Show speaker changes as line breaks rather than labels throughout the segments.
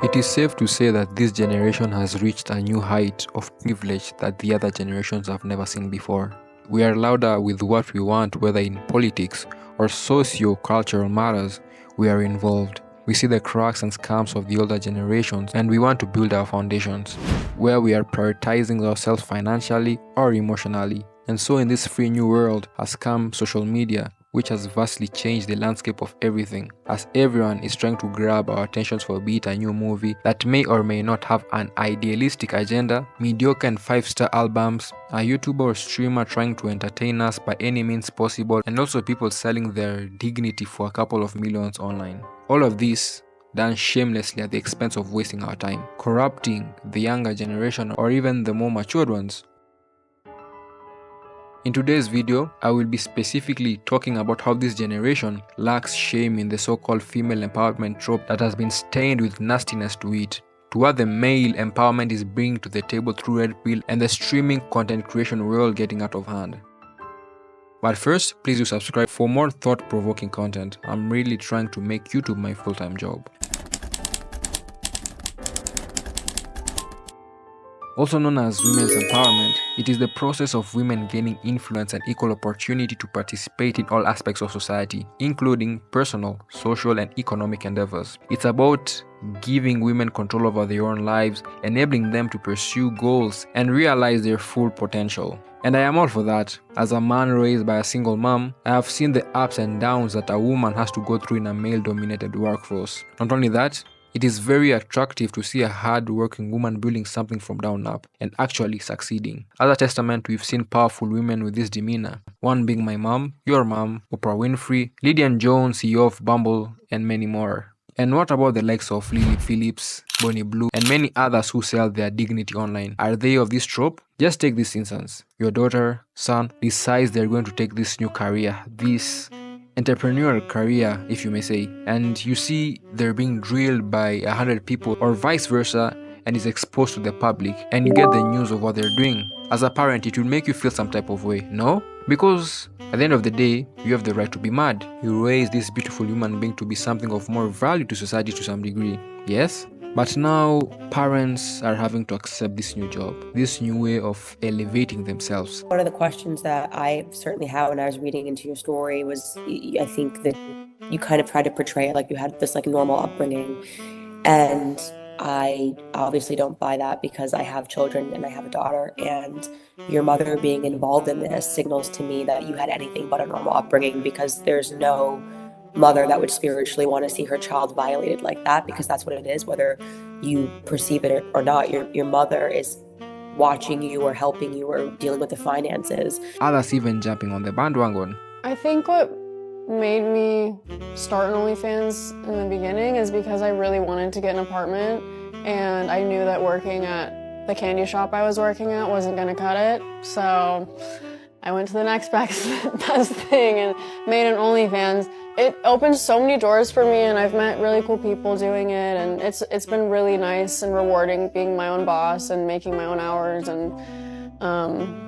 It is safe to say that this generation has reached a new height of privilege that the other generations have never seen before. We are louder with what we want, whether in politics or socio-cultural matters. We are involved. We see the cracks and scams of the older generations, and we want to build our foundations, where we are prioritizing ourselves financially or emotionally. And so in this free new world has come social media, which has vastly changed the landscape of everything, as everyone is trying to grab our attentions for be it a new movie that may or may not have an idealistic agenda, mediocre and 5-star albums, a YouTuber or streamer trying to entertain us by any means possible, and also people selling their dignity for a couple of millions online. All of this done shamelessly at the expense of wasting our time, corrupting the younger generation or even the more matured ones. In today's video, I will be specifically talking about how this generation lacks shame in the so-called female empowerment trope that has been stained with nastiness to it, to what the male empowerment is bringing to the table through Red Pill and the streaming content creation world getting out of hand. But first, please do subscribe for more thought-provoking content. I'm really trying to make YouTube my full-time job. Also known as women's empowerment, it is the process of women gaining influence and equal opportunity to participate in all aspects of society, including personal, social, and economic endeavors. It's about giving women control over their own lives, enabling them to pursue goals and realize their full potential. And I am all for that. As a man raised by a single mom, I have seen the ups and downs that a woman has to go through in a male-dominated workforce. Not only that, it is very attractive to see a hard-working woman building something from down up and actually succeeding. As a testament, we've seen powerful women with this demeanor. One being my mom, your mom, Oprah Winfrey, Lydian Jones, CEO of Bumble, and many more. And what about the likes of Lily Phillips, Bonnie Blue, and many others who sell their dignity online? Are they of this trope? Just take this instance. Your daughter, son, decides they're going to take this new career, this entrepreneurial career, if you may say, and you see they're being drilled by 100 people or vice versa and is exposed to the public, and you get the news of what they're doing. As a parent, it will make you feel some type of way, no? Because at the end of the day, you have the right to be mad. You raise this beautiful human being to be something of more value to society to some degree, yes? But now, parents are having to accept this new job, this new way of elevating themselves.
One of the questions that I certainly had when I was reading into your story was, I think that you kind of tried to portray it like you had this like normal upbringing. And I obviously don't buy that because I have children and I have a daughter, and your mother being involved in this signals to me that you had anything but a normal upbringing, because there's no mother that would spiritually want to see her child violated like that, because that's what it is, whether you perceive it or not. Your mother is watching you or helping you or dealing with the finances.
Others even jumping on the bandwagon.
I think what made me start OnlyFans in the beginning is because I really wanted to get an apartment, and I knew that working at the candy shop I was working at wasn't going to cut it. So I went to the next best thing and made an OnlyFans. It opened so many doors for me, and I've met really cool people doing it, and it's been really nice and rewarding being my own boss and making my own hours and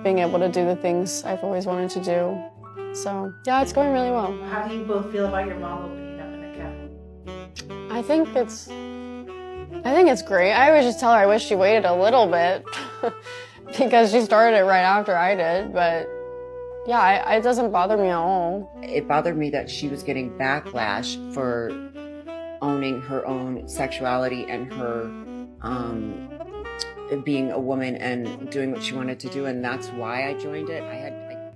being able to do the things I've always wanted to do. So yeah, it's going really well.
How do you both feel about your mom opening up an account?
I think it's great. I always just tell her I wish she waited a little bit because she started it right after I did, but yeah, it doesn't bother me at all.
It bothered me that she was getting backlash for owning her own sexuality and her being a woman and doing what she wanted to do, and that's why I joined it.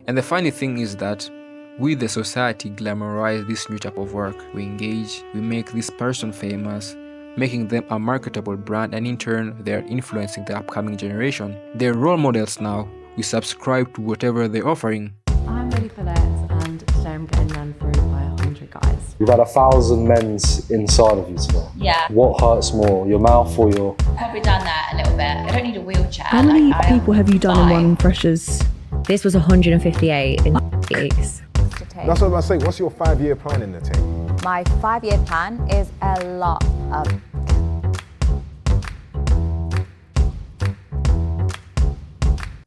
And the funny thing is that we, the society, glamorize this new type of work. We engage, we make this person famous, making them a marketable brand, and in turn, they're influencing the upcoming generation. They're role models now. We subscribe to whatever they're offering.
I'm ready for this, and today I'm getting run through by 100 guys.
You've had 1,000 men's inside of you today.
Yeah.
What hurts more, your mouth or your...
Probably done that a little bit. I don't need a wheelchair.
How many people have you done in one Freshers?
This was 158 in weeks.
That's what I was saying. What's your 5-year plan in the team?
My 5-year plan is a lot of...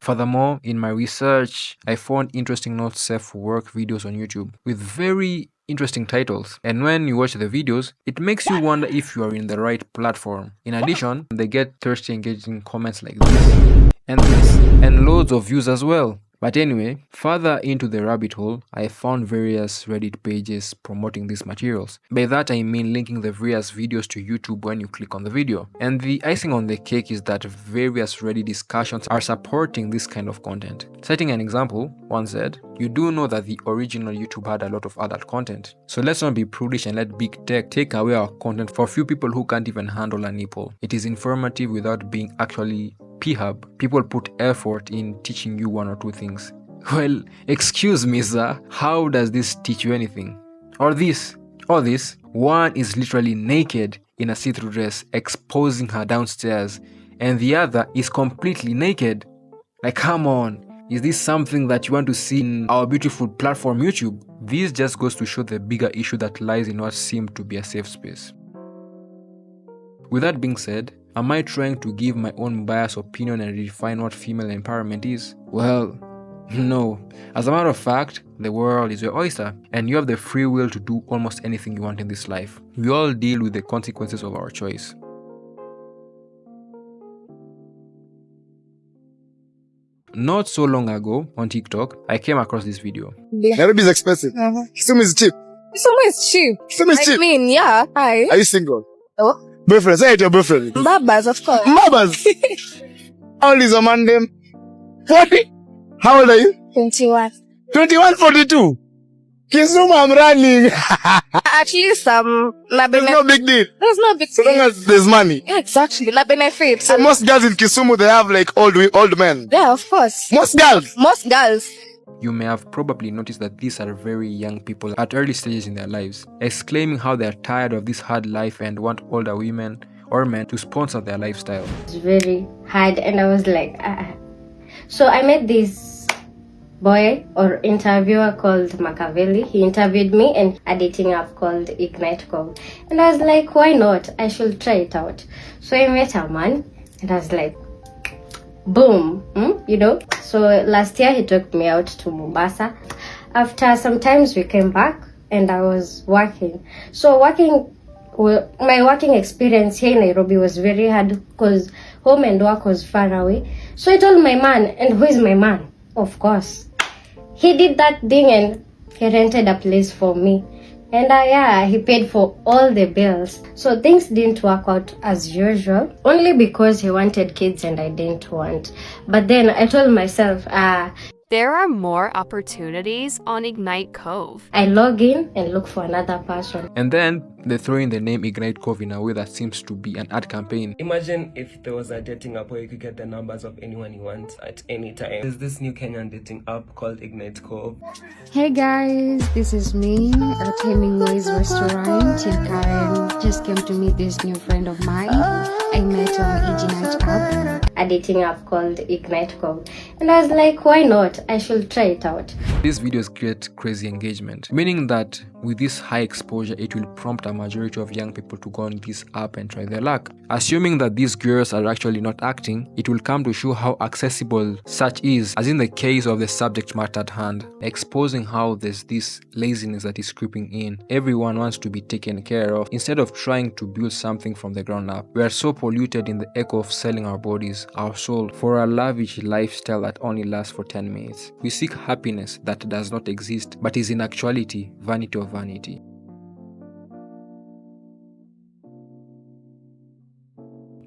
Furthermore, in my research, I found interesting not safe for work videos on YouTube with very interesting titles, and when you watch the videos, it makes you wonder if you are in the right platform. In addition, they get thirsty engaging comments like this, and loads of views as well. But anyway, further into the rabbit hole, I found various Reddit pages promoting these materials. By that I mean linking the various videos to YouTube when you click on the video. And the icing on the cake is that various Reddit discussions are supporting this kind of content. Citing an example, one said, "You do know that the original YouTube had a lot of adult content. So let's not be prudish and let big tech take away our content for few people who can't even handle a nipple. It is informative without being actually P-Hub. People put effort in teaching you one or two things." Well, excuse me, sir, how does this teach you anything? Or this, one is literally naked in a see-through dress, exposing her downstairs, and the other is completely naked. Like, come on, is this something that you want to see in our beautiful platform YouTube? This just goes to show the bigger issue that lies in what seemed to be a safe space. With that being said, am I trying to give my own biased opinion and redefine what female empowerment is? Well, no. As a matter of fact, the world is your oyster, and you have the free will to do almost anything you want in this life. We all deal with the consequences of our choice. Not so long ago, on TikTok, I came across this video.
Nairobi is expensive. Kisumu is cheap.
Kisumu is cheap.
Kisumu is cheap.
I mean, yeah. Hi.
Are you single?
Oh.
Boyfriend. Say it to your boyfriend.
Babas, of course.
Babas. How old is your man then? 40? How old are you?
21.
21, 42. Kisumu, I'm running.
At least
There's no big deal.
There's no big
So long as there's money.
Yeah, exactly. La benefit.
So most girls in Kisumu, they have like old men.
Yeah, of course.
Most girls.
You may have probably noticed that these are very young people at early stages in their lives, exclaiming how they are tired of this hard life and want older women or men to sponsor their lifestyle.
It's very hard, and I was like, So I met this boy or interviewer called Machiavelli. He interviewed me in a dating app called Ignite Cove. And I was like, why not? I should try it out. So I met a man, and I was like, boom, you know. So last year he took me out to Mombasa. After some times we came back, and I was working. So my working experience here in Nairobi was very hard because home and work was far away. So I told my man, and who is my man? Of course, he did that thing, and he rented a place for me. And he paid for all the bills. So things didn't work out as usual, only because he wanted kids and I didn't want. But then I told myself,
there are more opportunities on Ignite Cove.
I log in and look for another person.
And then they throw in the name Ignite Cove in a way that seems to be an ad campaign.
Imagine if there was a dating app where you could get the numbers of anyone you want at any time. There's this new Kenyan dating app called Ignite Cove.
Hey guys, this is me at Hemingway's restaurant in Karen. Just came to meet this new friend of mine. I met on Ignite app.
A dating app called Ignite Cove. And I was like, why not? I should try it out.
These videos create crazy engagement, meaning that with this high exposure, it will prompt a majority of young people to go on this app and try their luck. Assuming that these girls are actually not acting, it will come to show how accessible such is, as in the case of the subject matter at hand, exposing how there's this laziness that is creeping in. Everyone wants to be taken care of instead of trying to build something from the ground up. We are so polluted in the echo of selling our bodies, our soul, for a lavish lifestyle that only lasts for 10 minutes. We seek happiness that does not exist, but is in actuality vanity of vanity.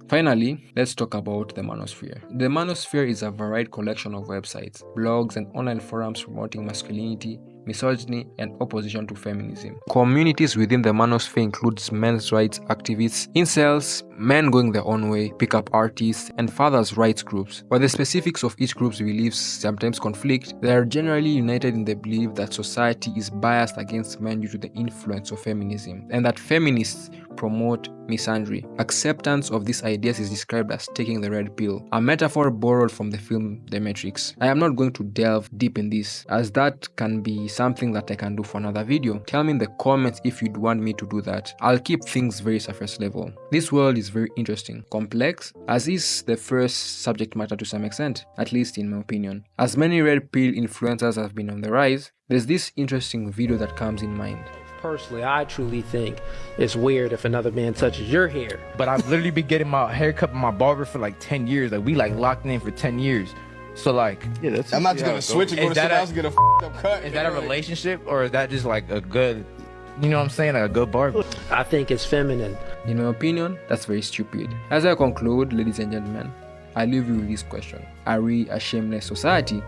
Finally, let's talk about the Manosphere. The Manosphere is a varied collection of websites, blogs, and online forums promoting masculinity, misogyny, and opposition to feminism. Communities within the Manosphere includes men's rights activists, incels, men going their own way, pickup artists, and fathers' rights groups. While the specifics of each group's beliefs sometimes conflict, they are generally united in the belief that society is biased against men due to the influence of feminism, and that feminists promote misandry. Acceptance of these ideas is described as taking the red pill, a metaphor borrowed from the film The Matrix. I am not going to delve deep in this, as that can be something that I can do for another video. Tell me in the comments if you'd want me to do that. I'll keep things very surface level. This world is very interesting, complex, as is the first subject matter to some extent, at least in my opinion. As many red pill influencers have been on the rise, there's this interesting video that comes in mind.
personally, I truly think it's weird if another man touches your hair.
But I've literally been getting my haircut by my barber for like 10 years. Like we like locked in for 10 years. So like, yeah, that's
I'm not just gonna switch and go to someone else and get a f***ed up cut.
Is that a relationship or is that just like a good, you know what I'm saying, like a good barber?
I think it's feminine.
In my opinion, that's very stupid. As I conclude, ladies and gentlemen, I leave you with this question. Are we a shameless society?